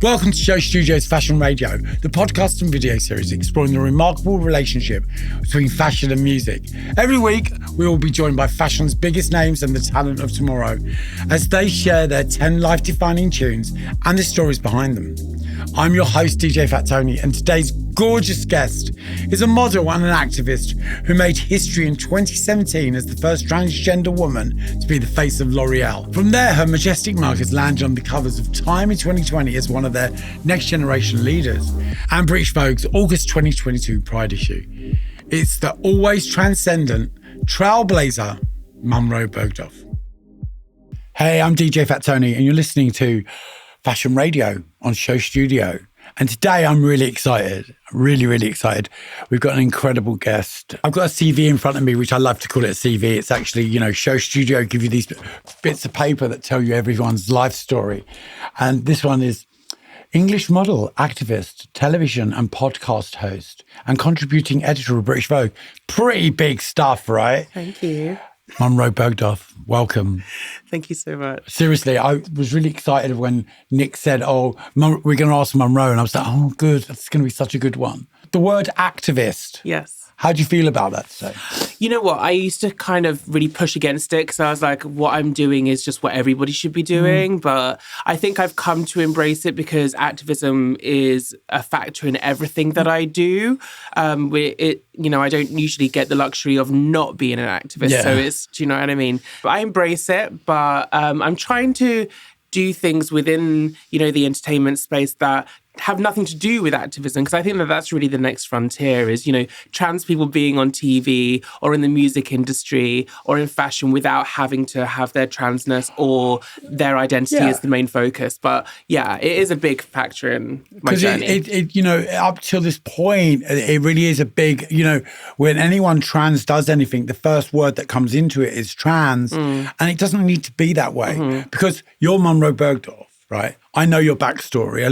Welcome to Show Studio's Fashion Radio, the podcast and video series exploring the remarkable relationship between fashion and music. Every week, we will be joined by fashion's biggest names and the talent of tomorrow as they share their 10 life-defining tunes and the stories behind them. I'm your host, DJ Fat Tony, and today's gorgeous guest is a model and an activist who made history in 2017 as the first transgender woman to be the face of L'Oreal. From there, her majestic mark has landed on the covers of Time in 2020 as one of their next generation leaders, and British Vogue's August 2022 Pride issue. It's the always transcendent trailblazer, Munroe Bergdorf. Hey, I'm DJ Fat Tony, and you're listening to Fashion Radio on Show Studio. And today I'm really excited, really excited. We've got an incredible guest. I've got a CV in front of me, which I love to call it a CV. It's actually, Show Studio give you these bits of paper that tell you everyone's life story. And this one is English model, activist, television and podcast host, and contributing editor of British Vogue. Pretty big stuff, right? Thank you. Munroe Bergdorf, welcome. Thank you so much. Seriously, I was really excited when Nick said, we're going to ask Monroe. And I was like, oh, good. That's going to be such a good one. The word activist. Yes. How do you feel about that today? You know what? I used to kind of really push against it because I was like, what I'm doing is just what everybody should be doing. But I think I've come to embrace it because activism is a factor in everything that I do. I don't usually get the luxury of not being an activist. Yeah. So do you know what I mean? But I embrace it, but I'm trying to do things within, the entertainment space that have nothing to do with activism, because I think that that's really the next frontier is, trans people being on TV or in the music industry or in fashion without having to have their transness or their identity as the main focus. But yeah, it is a big factor in my journey. Because up till this point, it really is a big, when anyone trans does anything, the first word that comes into it is trans. And it doesn't need to be that way because you're Munroe Bergdorf. Right. I know your backstory.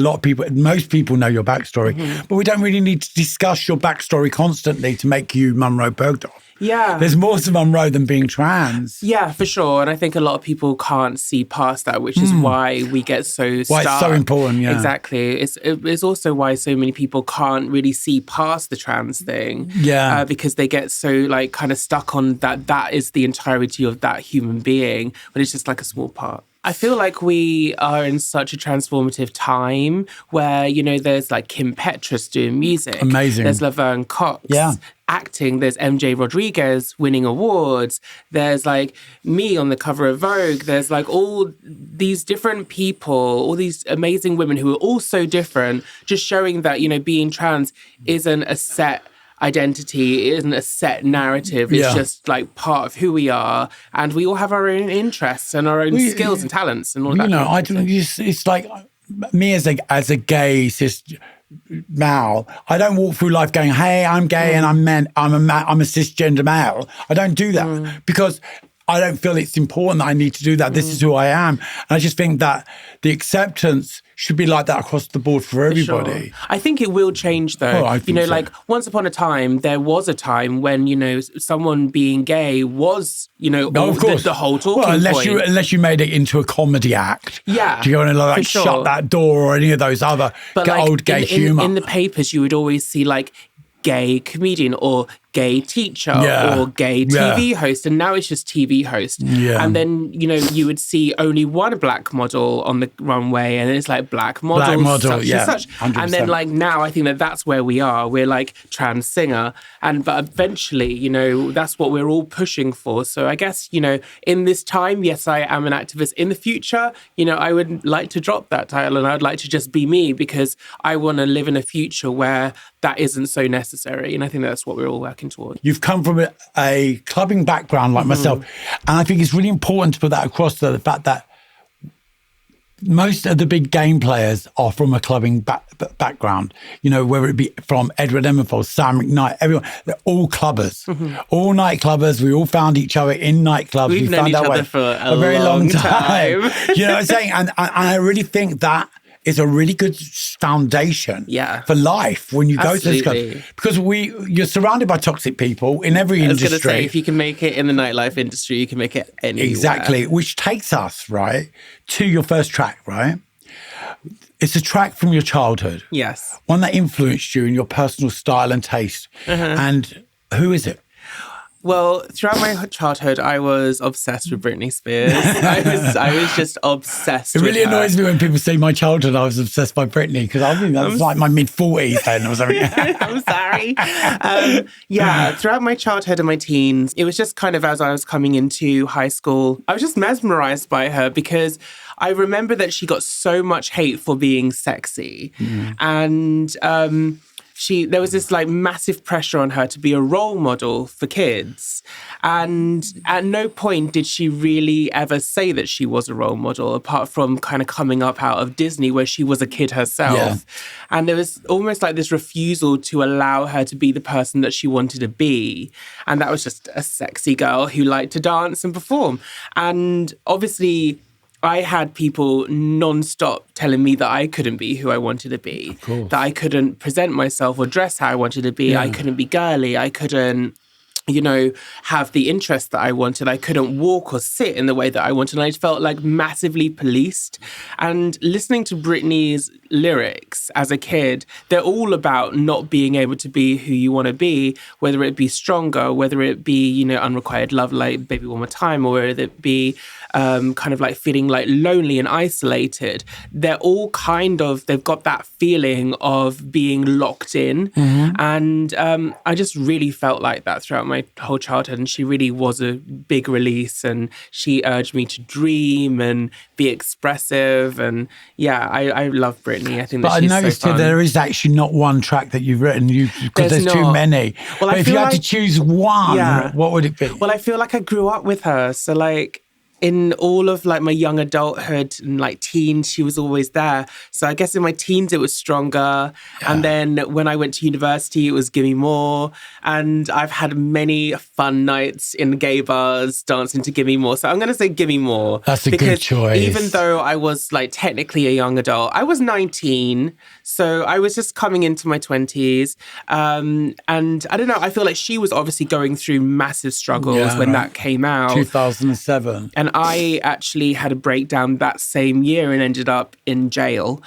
Most people know your backstory, but we don't really need to discuss your backstory constantly to make you Munroe Bergdorf. Yeah. There's more to Monroe than being trans. Yeah, for sure. And I think a lot of people can't see past that, which is why we get so stuck. Why it's so important, yeah. Exactly. It's also why so many people can't really see past the trans thing. Yeah. Because they get so kind of stuck on that is the entirety of that human being, but it's just like a small part. I feel like we are in such a transformative time where, there's like Kim Petras doing music. Amazing. There's Laverne Cox. Yeah. Acting, there's MJ Rodriguez winning awards, there's like me on the cover of Vogue, there's like all these different people, all these amazing women who are all so different, just showing that, being trans isn't a set identity, it isn't a set narrative, it's just like part of who we are, and we all have our own interests and our own skills and talents and all that. It's like me as a gay cis male, I don't walk through life going, hey, I'm gay and I'm a cisgender male. I don't do that because I don't feel it's important that I need to do that. This is who I am. And I just think that the acceptance should be like that across the board for everybody. Sure. I think it will change though. I think so. Like once upon a time, there was a time when, someone being gay was, the whole talking point. Unless you made it into a comedy act. Yeah. Do you want to shut that door or any of those other old gay humour? In the papers, you would always see gay comedian or gay teacher or gay TV host, and now it's just TV host. Yeah. And then, you would see only one black model on the runway, and it's like black model, such and such. 100%. And then now I think that's where we are. We're trans singer, but eventually, that's what we're all pushing for. So I guess, in this time, yes, I am an activist. In the future, I would like to drop that title and I'd like to just be me, because I want to live in a future where that isn't so necessary. And I think that's what we're all working toward. You've come from a clubbing background like myself. And I think it's really important to put that across, the fact that most of the big game players are from a clubbing background, whether it be from Edward Emerfold, Sam McKnight, everyone, they're all clubbers, all night clubbers. We all found each other in nightclubs. We've known each other for a very long time. You know what I'm saying? And I really think that is a really good foundation for life when you go to this club. Because you're surrounded by toxic people in every industry. I was going to say, if you can make it in the nightlife industry, you can make it anywhere. Exactly, which takes us, right, to your first track, right? It's a track from your childhood. Yes. One that influenced you in your personal style and taste. And who is it? Well, throughout my childhood, I was obsessed with Britney Spears. I was just obsessed with her. It really annoys me when people say my childhood, I was obsessed by Britney, because I think that was like my mid-40s then or something. I'm sorry. Throughout my childhood and my teens, it was just kind of as I was coming into high school, I was just mesmerized by her because I remember that she got so much hate for being sexy. And there was this like massive pressure on her to be a role model for kids. And at no point did she really ever say that she was a role model, apart from kind of coming up out of Disney where she was a kid herself. Yeah. And there was almost like this refusal to allow her to be the person that she wanted to be. And that was just a sexy girl who liked to dance and perform. And obviously, I had people nonstop telling me that I couldn't be who I wanted to be, that I couldn't present myself or dress how I wanted to be. I couldn't be girly. I couldn't, have the interests that I wanted. I couldn't walk or sit in the way that I wanted. And I felt like massively policed. And listening to Britney's lyrics as a kid, they're all about not being able to be who you want to be, whether it be stronger, whether it be, unrequited love like Baby One More Time, or whether it be kind of like feeling like lonely and isolated. They're all they've got that feeling of being locked in. And I just really felt like that throughout my whole childhood. And she really was a big release, and she urged me to dream and be expressive. And I love Britney. I think that she's so fun. But I noticed there is actually not one track that you've written because there's too many. Well, but if you had to choose one, what would it be? Well, I feel like I grew up with her. So like, in all of like my young adulthood and like teens, she was always there. So I guess in my teens, it was Stronger. Yeah. And then when I went to university, it was Gimme More. And I've had many fun nights in gay bars dancing to Gimme More. So I'm going to say Gimme More. That's a good choice. Even though I was like technically a young adult, I was 19. So I was just coming into my 20s. And I don't know, I feel like she was obviously going through massive struggles when that came out. 2007. And I actually had a breakdown that same year and ended up in jail.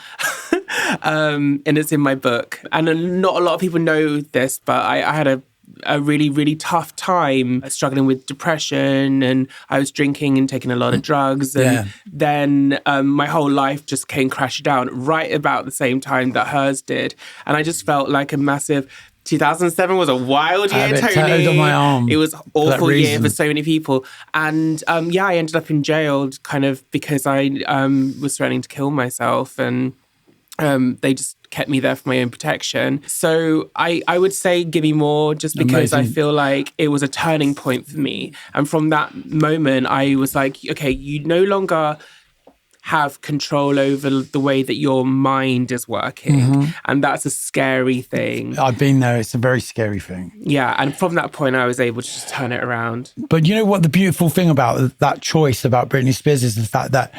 And it's in my book. And not a lot of people know this, but I had a really, really tough time struggling with depression, and I was drinking and taking a lot of drugs. And then my whole life just came crashing down right about the same time that hers did. And I just felt like a massive... 2007 was a wild year, Tony. On my arm. It was an awful year for so many people. And I ended up in jail kind of because I was threatening to kill myself, and they just kept me there for my own protection. So I would say Gimme More, just because I feel like it was a turning point for me. And from that moment, I was like, okay, you no longer have control over the way that your mind is working. And that's a scary thing. I've been there. It's a very scary thing. Yeah. And from that point, I was able to just turn it around. But you know what the beautiful thing about that choice about Britney Spears is the fact that,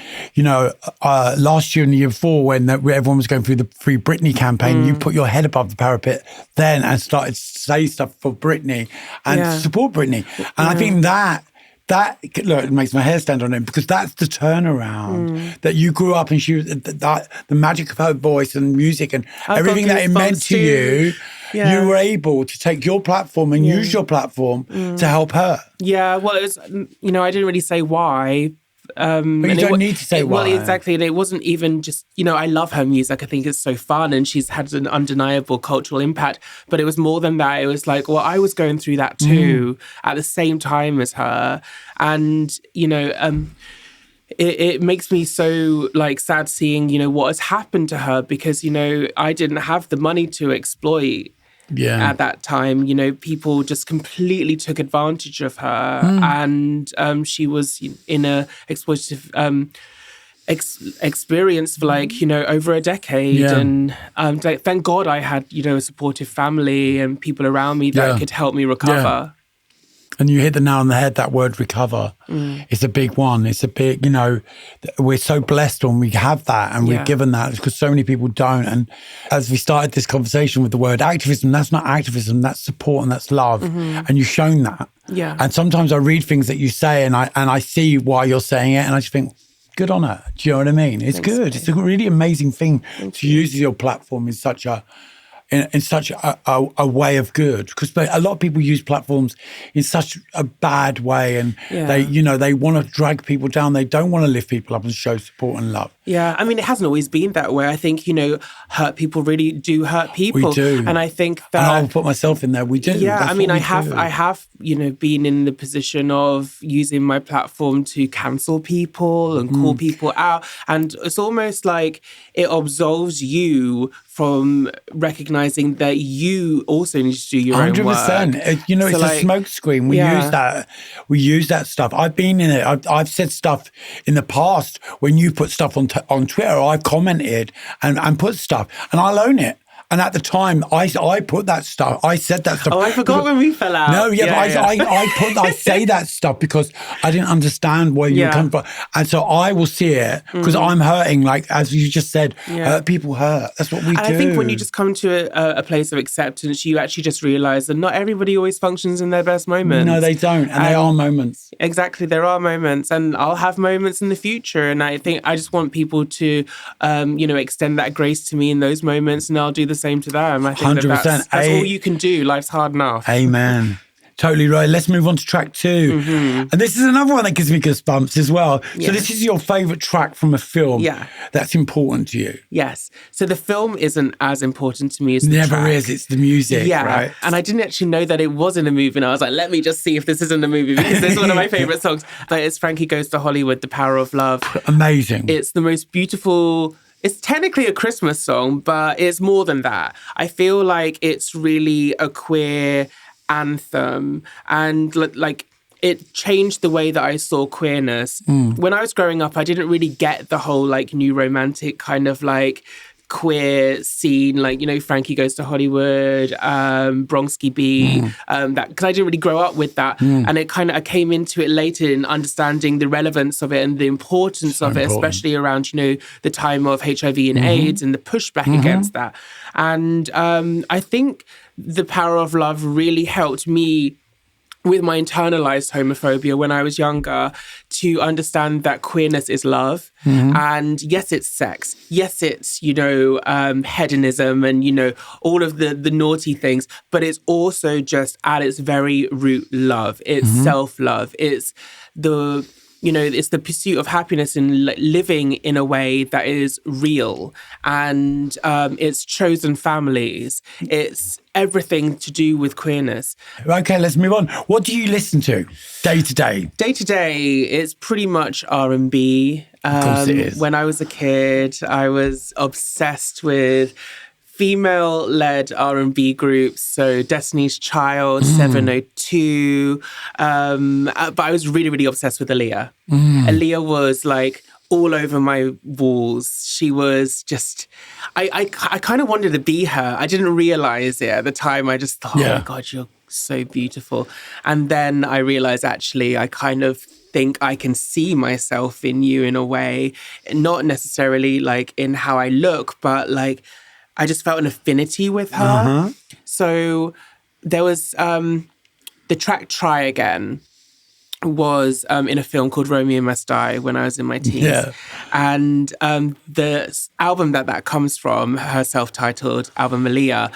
last year and the year before when everyone was going through the Free Britney campaign, you put your head above the parapet then and started to say stuff for Britney and support Britney. And I think that look, it makes my hair stand on end, because that's the turnaround that you grew up, and she was the magic of her voice and music and everything that it meant to you. You were able to take your platform and use your platform to help her. Yeah, well, it was, I didn't really say why. But you don't need to say why. Well, exactly. And it wasn't even just, I love her music. I think it's so fun, and she's had an undeniable cultural impact. But it was more than that. It was like, well, I was going through that too at the same time as her. And, it makes me so like sad seeing, what has happened to her, because, I didn't have the money to exploit. Yeah. At that time, people just completely took advantage of her, and she was in a exploitative experience for over a decade. And thank God I had a supportive family and people around me that could help me recover. And you hit the nail on the head, that word recover. It's a big one. It's a big, we're so blessed when we have that and we're given that, because so many people don't. And as we started this conversation with the word activism, that's not activism, that's support and that's love. And you've shown that. Yeah. And sometimes I read things that you say and I see why you're saying it, and I just think, good on her. Do you know what I mean? It's Thanks, good. babe. It's a really amazing thing to use your platform in such a way of good, because a lot of people use platforms in such a bad way, and they want to drag people down. They don't want to lift people up and show support and love. Yeah, I mean, it hasn't always been that way. I think, hurt people really do hurt people. We do. And I think that... And I'll put myself in there. We do. Yeah, That's I mean, what I have, been in the position of using my platform to cancel people and call people out. And it's almost like it absolves you from recognizing that you also need to do your own work. 100%. It's a smoke screen. We use that. We use that stuff. I've been in it. I've said stuff in the past when you put stuff on Twitter. I've commented and put stuff, and I'll own it. And at the time, I put that stuff. I said that stuff. Oh, I forgot when we fell out. No, I say that stuff because I didn't understand where you come from, and so I will see it because I'm hurting. Like as you just said, people hurt. That's what we do. I think when you just come to a place of acceptance, you actually just realise that not everybody always functions in their best moments. No, they don't, and they are moments. Exactly, there are moments, and I'll have moments in the future. And I think I just want people to, extend that grace to me in those moments, and I'll do the same to them. I think 100%. that's all you can do. Life's hard enough. Amen. Totally right. Let's move on to track 2. And this is another one that gives me goosebumps as well. Yes. So this is your favourite track from a film that's important to you. Yes. So the film isn't as important to me as the track. Never is. It's the music, right? And I didn't actually know that it was in a movie. And I was like, let me just see if this isn't a movie, because it's one of my favourite songs. But it's Frankie Goes to Hollywood, The Power of Love. Amazing. It's the most beautiful... It's technically a Christmas song, but it's more than that. I feel like it's really a queer anthem, and like it changed the way that I saw queerness. When I was growing up, I didn't really get the whole like new romantic kind of like queer scene, like, Frankie Goes to Hollywood, Bronski Beat, that, because I didn't really grow up with that. And I came into it later in understanding the relevance of it and the importance of it, especially around, the time of HIV and AIDS and the pushback against that. And I think The Power of Love really helped me with my internalized homophobia when I was younger, to understand that queerness is love. And yes, it's sex. Yes, it's, hedonism and, all of the naughty things. But it's also just at its very root love. It's self-love. It's it's the pursuit of happiness and living in a way that is real. And it's chosen families. It's everything to do with queerness. Okay, let's move on. What do you listen to day to day? Day to day, it's pretty much R&B. Of course it is. When I was a kid, I was obsessed with female-led R&B groups, so Destiny's Child, 702. But I was really, really obsessed with Aaliyah. Aaliyah was like all over my walls. She was just... I kind of wanted to be her. I didn't realize it at the time. I just thought, oh my God, you're so beautiful. And then I realized, actually, I kind of think I can see myself in you in a way, not necessarily like in how I look, but like I just felt an affinity with her. So there was the track Try Again was in a film called Romeo Must Die when I was in my teens. And the album that comes from, her self-titled album, Aaliyah,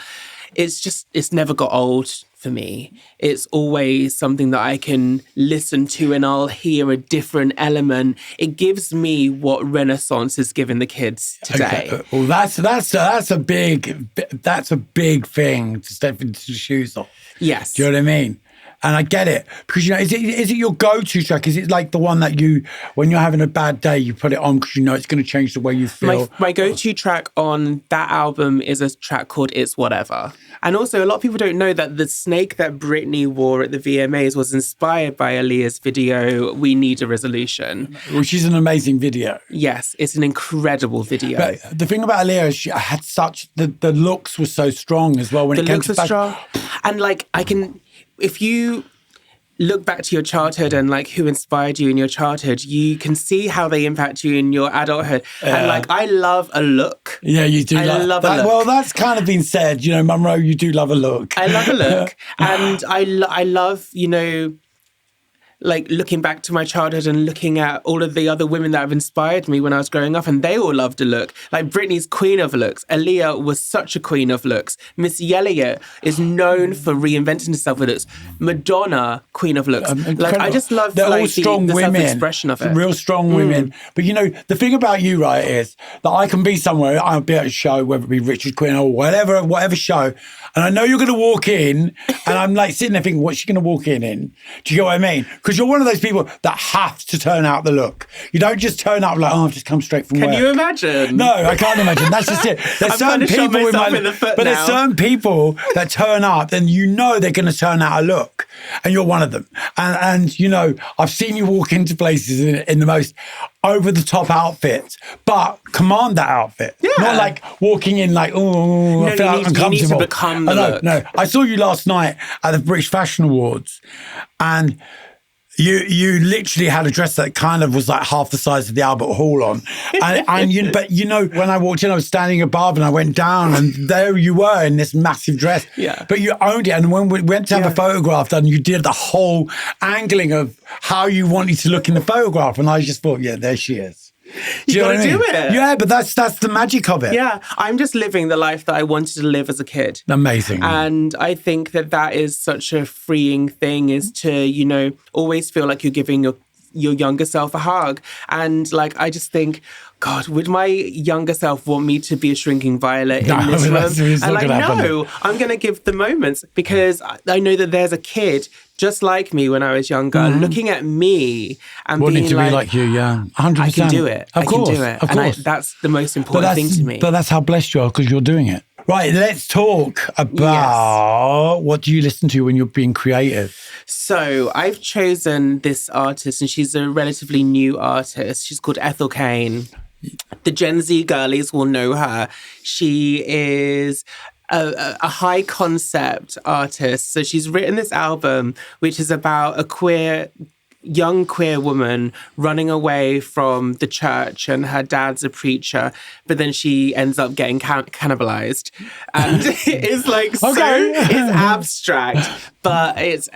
it's never got old for me. It's always something that I can listen to and I'll hear a different element. It gives me what Renaissance is giving the kids today. Okay. Well, that's a big thing to step into the shoes of. Yes. Do you know what I mean? And I get it, because, is it your go-to track? Is it like the one that when you're having a bad day, you put it on because it's going to change the way you feel? My go-to track on that album is a track called It's Whatever. And also, a lot of people don't know that the snake that Britney wore at the VMAs was inspired by Aaliyah's video, We Need a Resolution. Which is an amazing video. Yes, it's an incredible video. But the thing about Aaliyah is she had the looks were so strong as well when it came to... The looks are strong. And like, if you look back to your childhood and like who inspired you in your childhood, you can see how they impact you in your adulthood. And like, I love a look. Yeah, you do. I love a look. Well, that's kind of been said, Monroe, you do love a look. I love a look. And I love, like looking back to my childhood and looking at all of the other women that have inspired me when I was growing up, and they all loved a look. Like Britney's queen of looks. Aaliyah was such a queen of looks. Missy Elliott is known for reinventing herself with looks. Madonna, queen of looks. Like I just love They're like all strong the women, self-expression of it. Real strong women. But you know, the thing about you, right, is that I can be somewhere, I'll be at a show, whether it be Richard Quinn or whatever show, and I know you're going to walk in, and I'm like sitting there thinking, what's she going to walk in? Do you get what I mean? Because you're one of those people that have to turn out the look. You don't just turn up like, I've just come straight from work. Can you imagine? No, I can't imagine. That's just it. There's certain people there's certain people that turn up, and you know they're going to turn out a look, and you're one of them. And you know, I've seen you walk into places in the most over-the-top outfits, but command that outfit. Yeah. Not like walking in like, oh, I feel uncomfortable. You need to become the look. No, I saw you last night at the British Fashion Awards, and you literally had a dress that kind of was like half the size of the Albert Hall on. But you know, when I walked in, I was standing above and I went down, and there you were in this massive dress. Yeah. But you owned it. And when we went to have a photograph done, you did the whole angling of how you wanted to look in the photograph. And I just thought, yeah, there she is. You gotta do it. Yeah, but that's the magic of it. Yeah, I'm just living the life that I wanted to live as a kid. Amazing. And I think that is such a freeing thing, is to, you know, always feel like you're giving your younger self a hug. And like, I just think, God, would my younger self want me to be a shrinking violet in this room? And like, no, I'm going to give the moments, because I know that there's a kid just like me when I was younger, looking at me and wanting being to be like you, yeah, 100%. I can do it. Of course, I can do it. Of course. And that's the most important thing to me. But that's how blessed you are, because you're doing it. Right, let's talk about what do you listen to when you're being creative? So I've chosen this artist, and she's a relatively new artist. She's called Ethel Cain. The Gen Z girlies will know her. She is a high concept artist. So she's written this album, which is about a young queer woman running away from the church, and her dad's a preacher, but then she ends up getting cannibalized. And it's like, it's abstract, but it's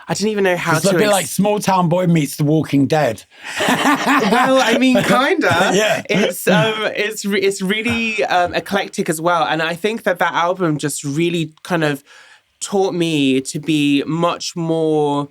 I don't even know how to... It's a bit like Small Town Boy meets The Walking Dead. Well, I mean, kinda. Yeah. It's really eclectic as well. And I think that album just really kind of taught me to be much more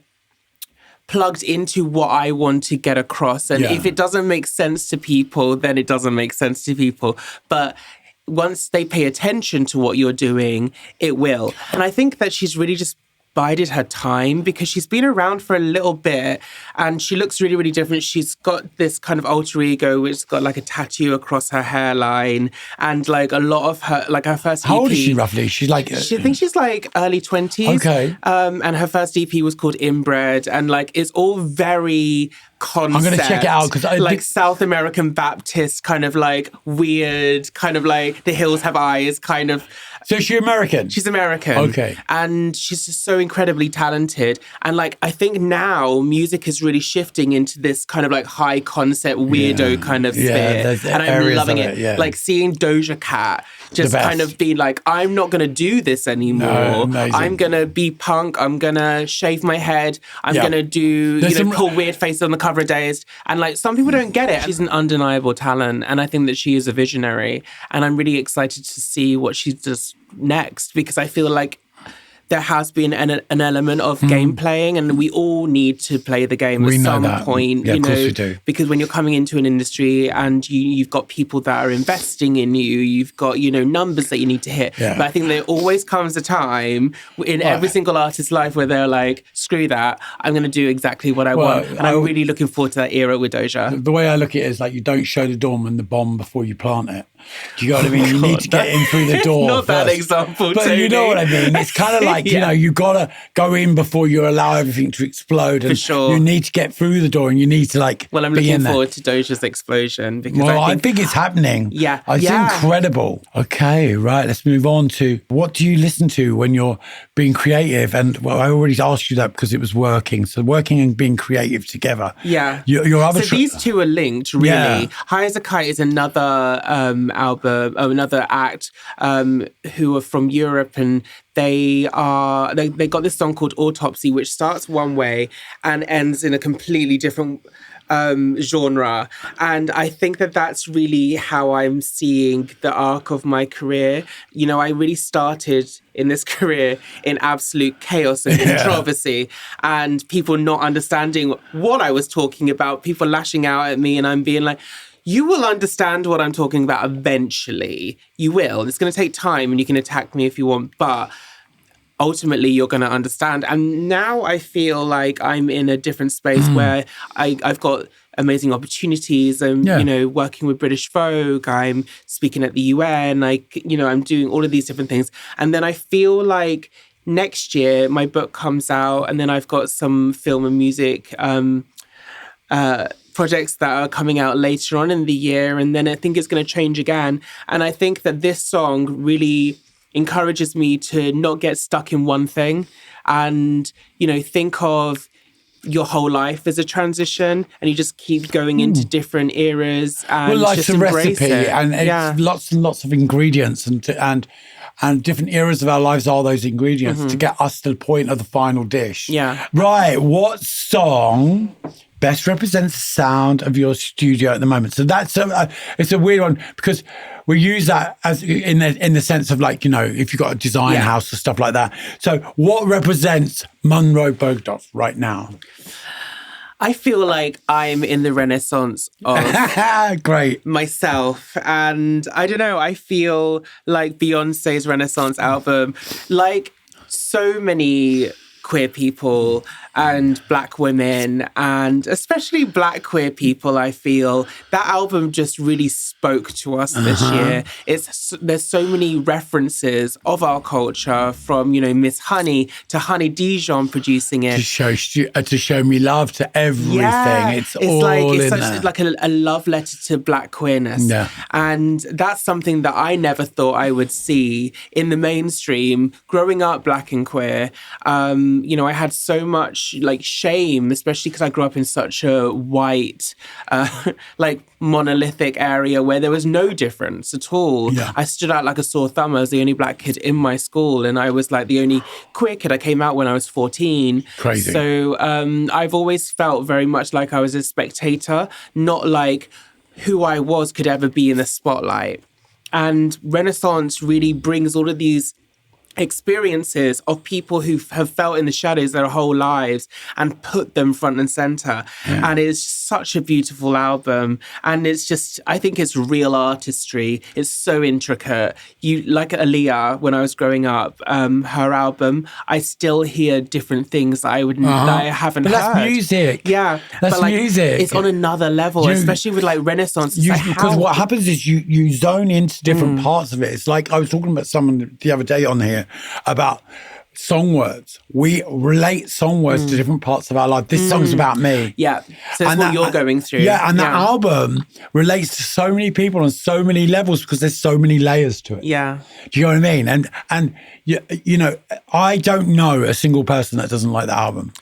plugged into what I want to get across. And if it doesn't make sense to people, then it doesn't make sense to people. But once they pay attention to what you're doing, it will. And I think that she's really just bided her time, because she's been around for a little bit and she looks really, really different. She's got this kind of alter ego, which has got like a tattoo across her hairline, and like a lot of her, like her first EP. How old is she roughly? She's like... I think she's like early 20s. Okay. And her first EP was called Inbred, and like it's all very concept. I'm going to check it out, because like South American Baptist, kind of like weird, kind of like The Hills Have Eyes, kind of. So is she American? She's American. Okay. And she's just so incredibly talented. And like, I think now music is really shifting into this kind of like high concept weirdo kind of sphere. And I'm loving it. Yeah. Like seeing Doja Cat just kind of be like, I'm not going to do this anymore. No, I'm going to be punk. I'm going to shave my head. I'm going to do, pull weird faces on the cover of Dazed. And like, some people don't get it. She's an undeniable talent. And I think that she is a visionary. And I'm really excited to see what she does next, because I feel like there has been an element of game playing, and we all need to play the game at some point. Yeah, of course we do. Because when you're coming into an industry and you've got people that are investing in you, you've got, numbers that you need to hit. Yeah. But I think there always comes a time in every single artist's life where they're like, screw that, I'm going to do exactly what I want. And I'm really looking forward to that era with Doja. The way I look at it is like, you don't show the doorman the bomb before you plant it. Do you know what I mean? You need to get in through the door. Not first. that example, but Tony. You know what I mean? It's kind of like, you got to go in before you allow everything to explode. And for sure. You need to get through the door, and you need to like Well, I'm looking forward to Doja's explosion. Because I think it's happening. Yeah. It's incredible. Okay, right. Let's move on to, what do you listen to when you're being creative? And I already asked you that because it was working. So working and being creative together. Yeah. Your other these two are linked, really. Yeah. High as a Kite is another album another act who are from Europe, and they got this song called Autopsy, which starts one way and ends in a completely different genre. And I think that that's really how I'm seeing the arc of my career. You know, I really started in this career in absolute chaos and controversy, and people not understanding what I was talking about, people lashing out at me, and I'm being like, you will understand what I'm talking about eventually. You will. It's going to take time, and you can attack me if you want, but ultimately you're going to understand. And now I feel like I'm in a different space where I've got amazing opportunities. I'm, you know, working with British Vogue. I'm speaking at the UN. Like, you know, I'm doing all of these different things. And then I feel like next year my book comes out, and then I've got some film and music projects that are coming out later on in the year. And then I think it's going to change again. And I think that this song really encourages me to not get stuck in one thing, and, you know, think of your whole life as a transition, and you just keep going into different eras and life's just a embrace recipe, it. and it's lots and lots of ingredients, and different eras of our lives are those ingredients to get us to the point of the final dish. Yeah. Right. What song best represents the sound of your studio at the moment? So that's it's a weird one, because we use that as in the sense of, like, you know, if you've got a design house or stuff like that. So what represents Munroe Bergdorf right now? I feel like I'm in the renaissance of Great. myself. And I don't know, I feel like Beyonce's Renaissance album, like so many queer people and Black women, and especially Black queer people, I feel that album just really spoke to us this year. There's so many references of our culture, from, you know, Miss Honey to Honey Dijon producing it. To show me love, to everything. Yeah, it's all in there. It's like a love letter to Black queerness. Yeah. And that's something that I never thought I would see in the mainstream. Growing up Black and queer, you know, I had so much like shame, especially because I grew up in such a white, like monolithic area where there was no difference at all. Yeah. I stood out like a sore thumb. I was the only Black kid in my school, and I was like the only queer kid. I came out when I was 14. Crazy. So I've always felt very much like I was a spectator, not like who I was could ever be in the spotlight. And Renaissance really brings all of these experiences of people who have felt in the shadows their whole lives and put them front and center. Yeah. And it's such a beautiful album. And it's just, I think it's real artistry. It's so intricate. You, like Aaliyah, when I was growing up, her album, I still hear different things that I haven't heard. That's music. Yeah. That's music. It's on another level, especially with like Renaissance. Because what happens is you zone into different parts of it. It's like, I was talking about someone the other day on here about song words. We relate song words to different parts of our life. This song's about me. Yeah. So it's what you're going through. Yeah, and that album relates to so many people on so many levels because there's so many layers to it. Yeah. Do you know what I mean? And you know, I don't know a single person that doesn't like the album.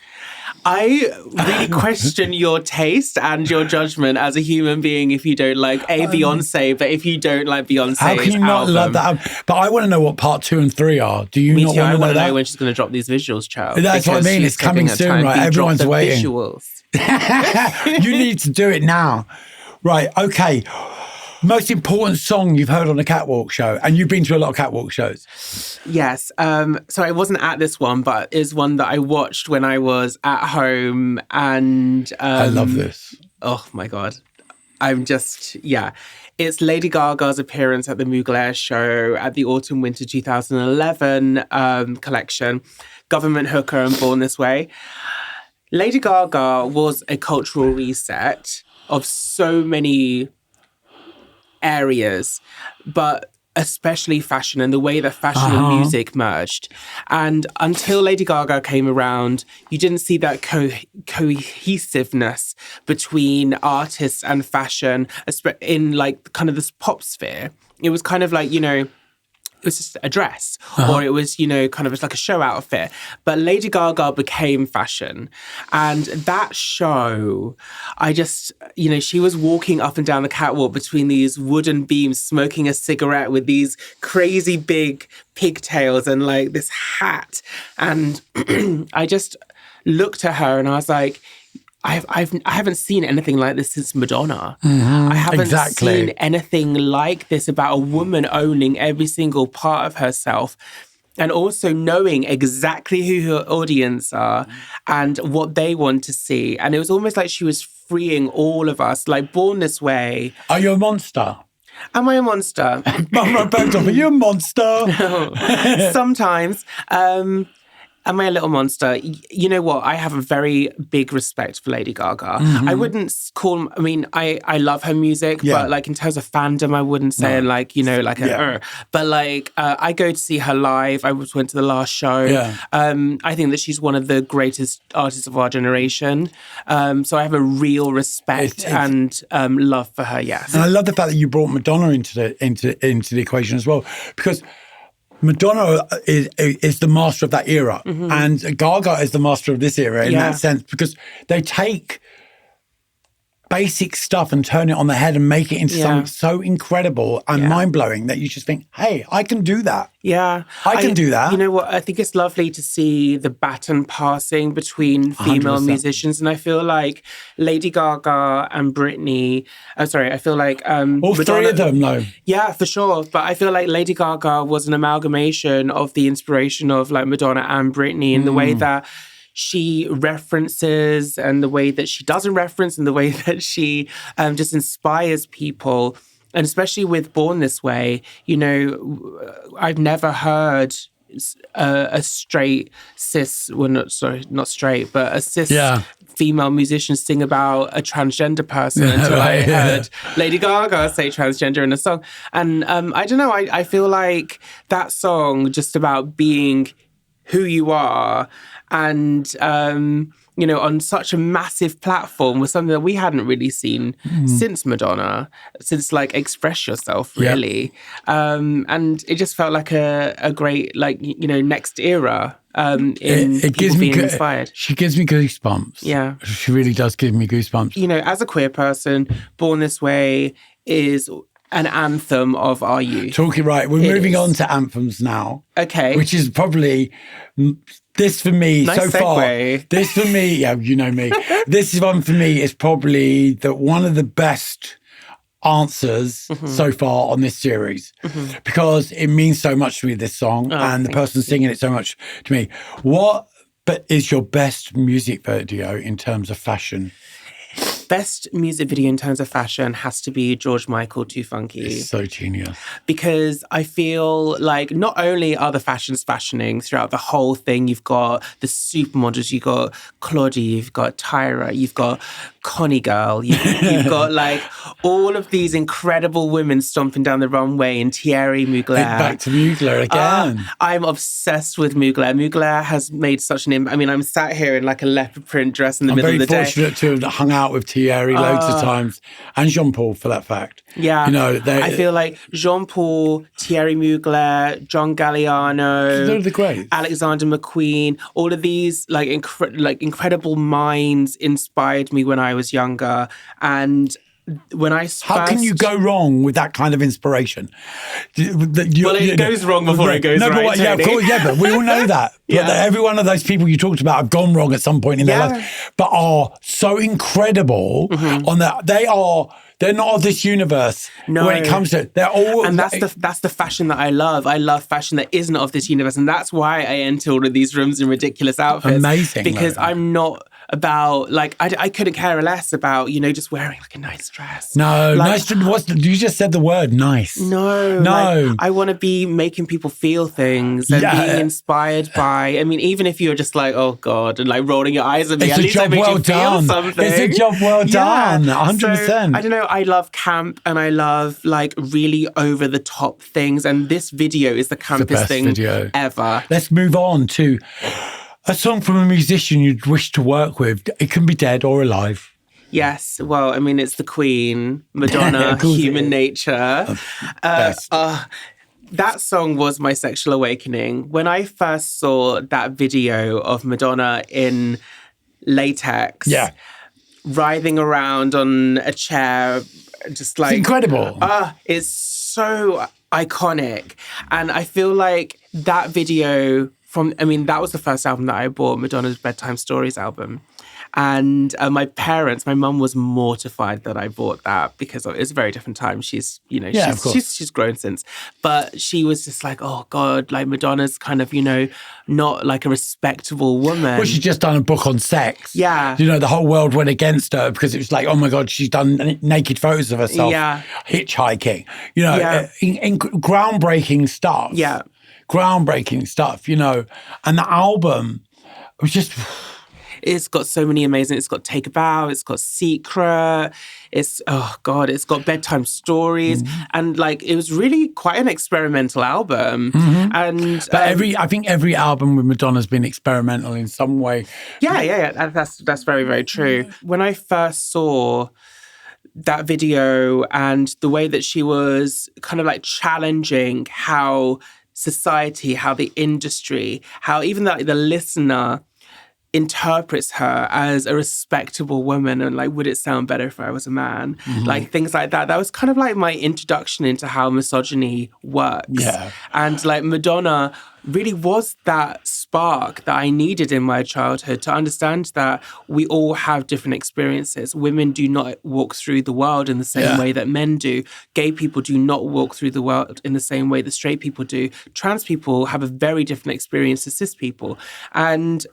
I really question your taste and your judgment as a human being if you don't like Beyonce, but if you don't like Beyonce's how can you not love that album? But I want to know what part 2 and know are. Do you not want to know that? I want to know when she's going to drop these visuals, child. That's what I mean. It's coming soon, right? Everyone's waiting. Visuals. You need to do it now. Right, okay. Most important song you've heard on a catwalk show, and you've been to a lot of catwalk shows. Yes. So I wasn't at this one, but is one that I watched when I was at home, and I love this. Oh my God. I'm just, yeah. It's Lady Gaga's appearance at the Mugler show at the Autumn-Winter 2011 collection, Government Hooker and Born This Way. Lady Gaga was a cultural reset of so many areas, but especially fashion and the way that fashion and music merged. And until Lady Gaga came around, you didn't see that cohesiveness between artists and fashion in like kind of this pop sphere. It was kind of like, you know, was just a dress or it was, kind of like a show outfit. But Lady Gaga became fashion. And that show, I just, she was walking up and down the catwalk between these wooden beams, smoking a cigarette with these crazy big pigtails and like this hat. And I just looked at her and I was like, I haven't seen anything like this since Madonna. I haven't seen anything like this about a woman owning every single part of herself and also knowing exactly who her audience are and what they want to see. And it was almost like she was freeing all of us, like Born This Way. Are you a monster? Am I a monster? Munroe Bergdorf, are you a monster? Sometimes. Am I a little monster? You know what? I have a very big respect for Lady Gaga. I wouldn't call... I mean, I love her music, but like in terms of fandom, I wouldn't say But like, I go to see her live. I went to the last show. I think that she's one of the greatest artists of our generation. So I have a real respect and love for her, yes. And I love the fact that you brought Madonna into the equation as well, because Madonna is the master of that era, and Gaga is the master of this era in that sense, because they take basic stuff and turn it on the head and make it into something so incredible and mind-blowing that you just think, hey, I can do that. Yeah. I can do that. You know what? I think it's lovely to see the baton passing between female 100%. musicians. And I feel like Lady Gaga and Britney, I feel like... all Madonna, three of them, though. Yeah, for sure. But I feel like Lady Gaga was an amalgamation of the inspiration of like Madonna and Britney in the way that she references and the way that she doesn't reference and the way that she just inspires people. And especially with Born This Way, I've never heard a straight cis, not straight, but a cis female musician sing about a transgender person until I heard Lady Gaga say transgender in a song. And I don't know, I feel like that song just about being who you are and, on such a massive platform was something that we hadn't really seen since Madonna, since like Express Yourself, really. And it just felt like a great, next era it gives me being inspired. She gives me goosebumps. Yeah. She really does give me goosebumps. As a queer person, Born This Way is an anthem of our youth. Talking right. We're moving on to anthems now. Okay. Which is probably... This for me, nice so segue. far, this for me, you know me, this one for me is probably one of the best answers so far on this series because it means so much to me, this song, and the person singing it so much to me. What is your best music video in terms of fashion? Best music video in terms of fashion has to be George Michael, Too Funky. It's so genius. Because I feel like not only are the fashions fashioning throughout the whole thing, you've got the supermodels, you've got Claudia, you've got Tyra, you've got Connie Girl, you've got like all of these incredible women stomping down the runway in Thierry Mugler. Back to Mugler again. I'm obsessed with Mugler. Mugler has made such an impact. I mean, I'm sat here in like a leopard print dress in the middle of the day. I'm very fortunate to have hung out with Thierry loads of times, and Jean-Paul for that fact. Yeah. I feel like Jean-Paul, Thierry Mugler, John Galliano, they're the greats. Alexander McQueen, all of these incredible minds inspired me when I was younger. And when I How can you go wrong with that kind of inspiration? It goes wrong before it goes right. Of course, but we all know that. But every one of those people you talked about have gone wrong at some point in their life, but are so incredible on that. They're not of this universe. No. When it comes to it, they're all... And that's the fashion that I love. I love fashion that isn't of this universe. And that's why I enter all of these rooms in ridiculous outfits. Amazing. Because I'm not about, I couldn't care less about, just wearing like a nice dress. No, nice. You just said the word nice. No. I want to be making people feel things and being inspired by, even if you're just like, oh God, and like rolling your eyes at me, it's at least I made you feel something. It's a job well done, 100%. So, I don't know, I love camp and I love like really over the top things. And this video is the campest thing ever. Let's move on to a song from a musician you'd wish to work with. It can be dead or alive. Yes. Well, it's the Queen, Madonna, Human Nature. That song was my sexual awakening. When I first saw that video of Madonna in latex, writhing around on a chair, just like... It's incredible. It's so iconic. And I feel like that video that was the first album that I bought, Madonna's Bedtime Stories album. And my mum was mortified that I bought that because it was a very different time. She's grown since. But she was just like, oh God, like Madonna's kind of, not like a respectable woman. Well, she's just done a book on sex. Yeah. The whole world went against her because it was like, oh my God, she's done naked photos of herself hitchhiking. Groundbreaking stuff. Yeah. Groundbreaking stuff, And the album was just... It's got so many amazing... It's got Take a Bow, it's got Secret, it's got Bedtime Stories. Mm-hmm. And it was really quite an experimental album. Mm-hmm. And I think every album with Madonna's been experimental in some way. Yeah. That's very, very true. When I first saw that video and the way that she was kind of challenging how society, how the industry, how even the listener interprets her as a respectable woman and would it sound better if I was a man? Mm-hmm. Things like that. That was kind of my introduction into how misogyny works. Yeah. And Madonna really was that spark that I needed in my childhood to understand that we all have different experiences. Women do not walk through the world in the same way that men do. Gay people do not walk through the world in the same way that straight people do. Trans people have a very different experience to cis people. And,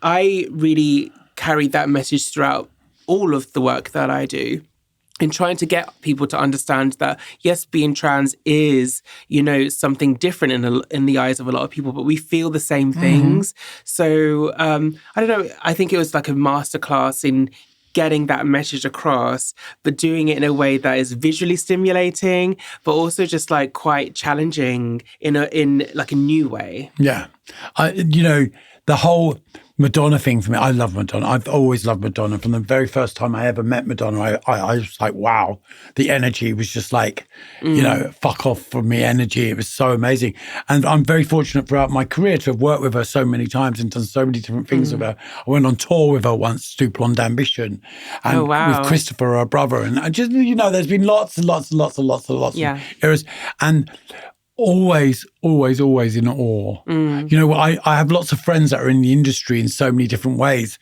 I really carried that message throughout all of the work that I do in trying to get people to understand that, yes, being trans is, something different in the eyes of a lot of people, but we feel the same things. So, I don't know, I think it was like a masterclass in getting that message across, but doing it in a way that is visually stimulating, but also just quite challenging in a new way. Yeah. The whole Madonna thing for me, I love Madonna. I've always loved Madonna. From the very first time I ever met Madonna, I was like, wow. The energy was just fuck off from me energy. It was so amazing. And I'm very fortunate throughout my career to have worked with her so many times and done so many different things with her. I went on tour with her once to Blonde Ambition and with Christopher, her brother. And I just, there's been lots and lots and lots and lots and lots of eras. And always in awe. I have lots of friends that are in the industry in so many different ways,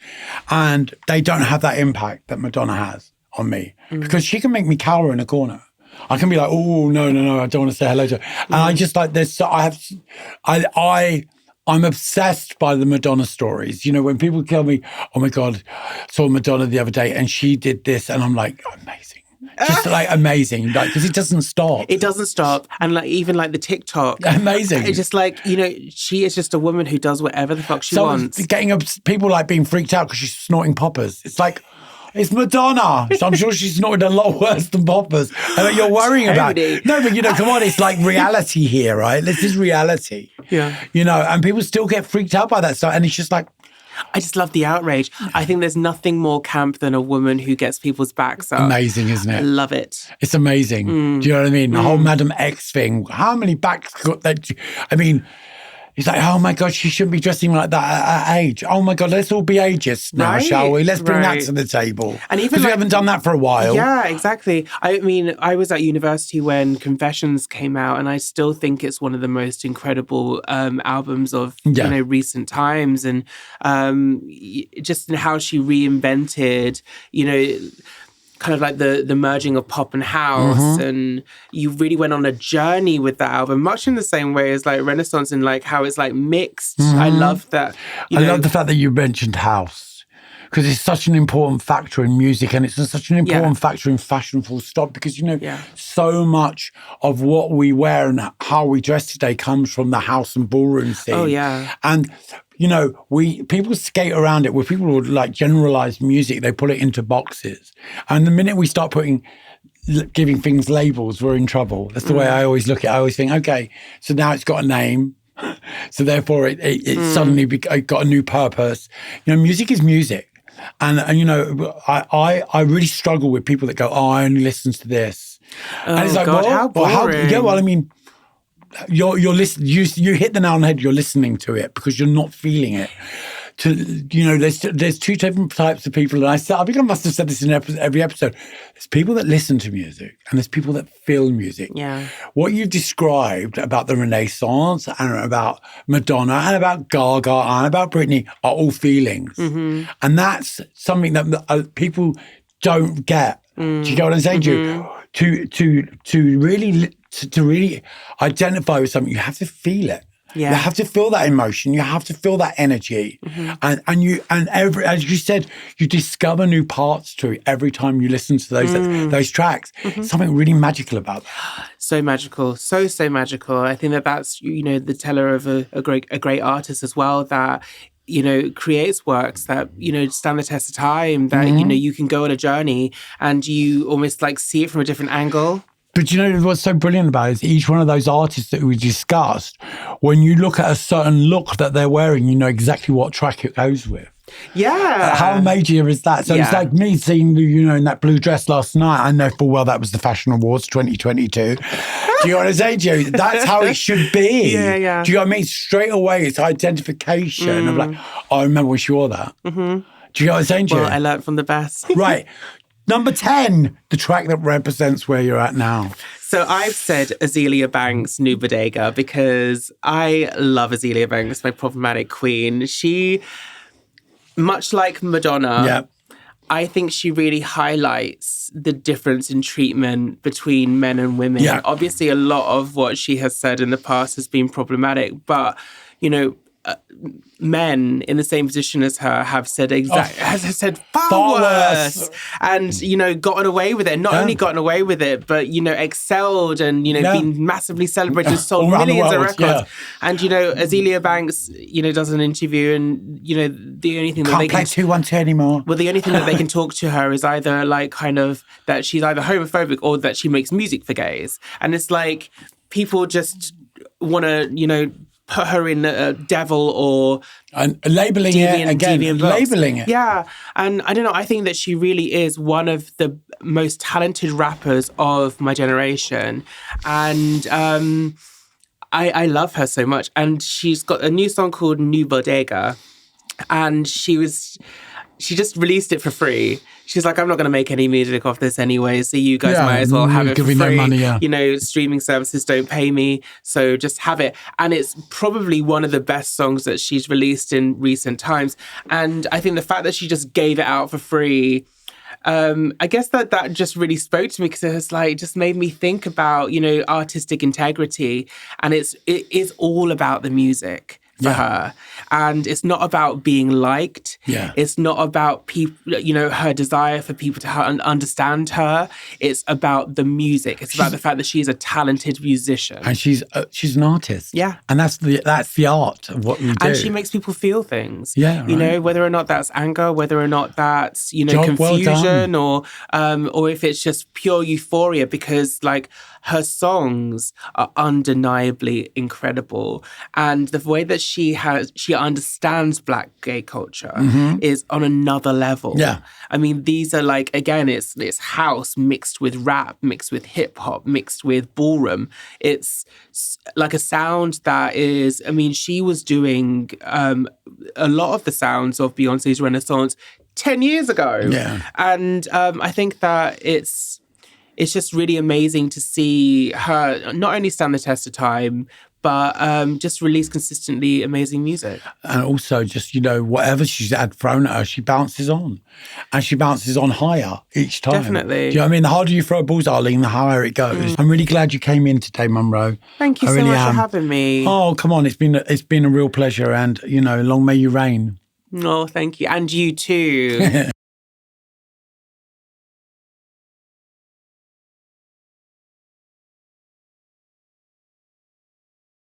and they don't have that impact that Madonna has on me because she can make me cower in a corner. I can be like, oh no, I don't want to say hello to her. And I just I'm obsessed by the Madonna stories. When people tell me, oh my God, I saw Madonna the other day and she did this, and I'm like, amazing. Just amazing, because it doesn't stop. It doesn't stop. And even the TikTok. Amazing. It's just she is just a woman who does whatever the fuck she wants. People being freaked out because she's snorting poppers. It's it's Madonna. So I'm sure she's snorted a lot worse than poppers. And you're worrying about it. No, but come on, it's reality here, right? This is reality. Yeah. And people still get freaked out by that stuff. And it's just I just love the outrage. I think there's nothing more camp than a woman who gets people's backs up. Amazing, isn't it? I love it. It's amazing. Do you know what I mean? The whole Madam X thing. How many backs got that? I mean, it's oh my God, she shouldn't be dressing like that at her age. Oh my God, let's all be ageist now, shall we? Let's bring that to the table. And even we haven't done that for a while. Yeah, exactly. I mean, I was at university when Confessions came out, and I still think it's one of the most incredible albums of recent times, and just in how she reinvented, kind of the merging of pop and house, and you really went on a journey with that album, much in the same way as Renaissance and how it's mixed. I love that. I love the fact that you mentioned house, because it's such an important factor in music, and it's such an important factor in fashion, full stop, because so much of what we wear and how we dress today comes from the house and ballroom scene. Oh yeah. And people skate around it, where people would generalize music, they put it into boxes. And the minute we start giving things labels, we're in trouble. That's the way I always look at it. I always think, okay, so now it's got a name. So therefore it suddenly got a new purpose. Music is music. And I really struggle with people that go, oh, I only listen to this. Oh, and it's God, how boring. I mean, you're listening. You hit the nail on the head. You're listening to it because you're not feeling it. There's two different types of people, and I think I must have said this in every episode. There's people that listen to music, and there's people that feel music. Yeah. What you've described about the Renaissance and about Madonna and about Gaga and about Britney are all feelings, and that's something that people don't get. Do you get what I'm saying to really identify with something? You have to feel it. Yeah. You have to feel that emotion. You have to feel that energy, and as you said, you discover new parts to it every time you listen to those tracks. Something really magical about that. So magical, so magical. I think that's the teller of a great artist as well, that creates works that stand the test of time. That you can go on a journey and you almost like see it from a different angle. But what's so brilliant about it is each one of those artists that we discussed, when you look at a certain look that they're wearing, you know exactly what track it goes with. Yeah. How major is that? So it's like me seeing you in that blue dress last night. I know full well that was the Fashion Awards 2022. Do you know what I'm saying to you? That's how it should be. Yeah. Do you know what I mean? Straight away, it's identification of like, I remember when she wore that. Do you know what I'm saying to you? Well, I learned from the best. Right. Number 10, the track that represents where you're at now. So I've said Azealia Banks, New Bodega, because I love Azealia Banks, my problematic queen. She, much like Madonna, I think she really highlights the difference in treatment between men and women. Yeah. Obviously, a lot of what she has said in the past has been problematic, but, men in the same position as her have said has said far worse, and gotten away with it. Not only gotten away with it, but excelled and been massively celebrated, sold millions of records. And Azealia Banks does an interview, and the only thing that they can't play 212 anymore. Well, the only thing that they can talk to her is either like kind of that she's either homophobic or that she makes music for gays, and it's like people just want to put her in a devil or labeling it again, labeling it. Yeah, and I don't know. I think that she really is one of the most talented rappers of my generation, and I love her so much. And she's got a new song called New Bodega, and she just released it for free. She's like, I'm not going to make any music off this anyway, so you guys might as well have it for free. No money, Streaming services don't pay me, so just have it. And it's probably one of the best songs that she's released in recent times. And I think the fact that she just gave it out for free, I guess that just really spoke to me, because it's like just made me think about, artistic integrity. And it is all about the music for her. And it's not about being liked. Yeah. It's not about people, her desire for people to understand her. It's about the music. It's about the fact that she's a talented musician. And she's an artist. Yeah. And that's the art of what we do. And she makes people feel things. Yeah. Right. Whether or not that's anger, whether or not that's, confusion, or if it's just pure euphoria, because like her songs are undeniably incredible. And the way that she understands Black gay culture is on another level. Yeah. I mean, these are like, again, it's house mixed with rap, mixed with hip hop, mixed with ballroom. It's like a sound that is, I mean, she was doing a lot of the sounds of Beyoncé's Renaissance 10 years ago. Yeah. And I think that it's just really amazing to see her not only stand the test of time, but just release consistently amazing music. And also just, whatever she's had thrown at her, she bounces on. And she bounces on higher each time. Definitely. Do you know what I mean? The harder you throw a bullseye, Arlene, the higher it goes. I'm really glad you came in today, Monroe. Thank you so much for having me. Oh, come on. It's been a real pleasure. And, long may you reign. Oh, thank you. And you too.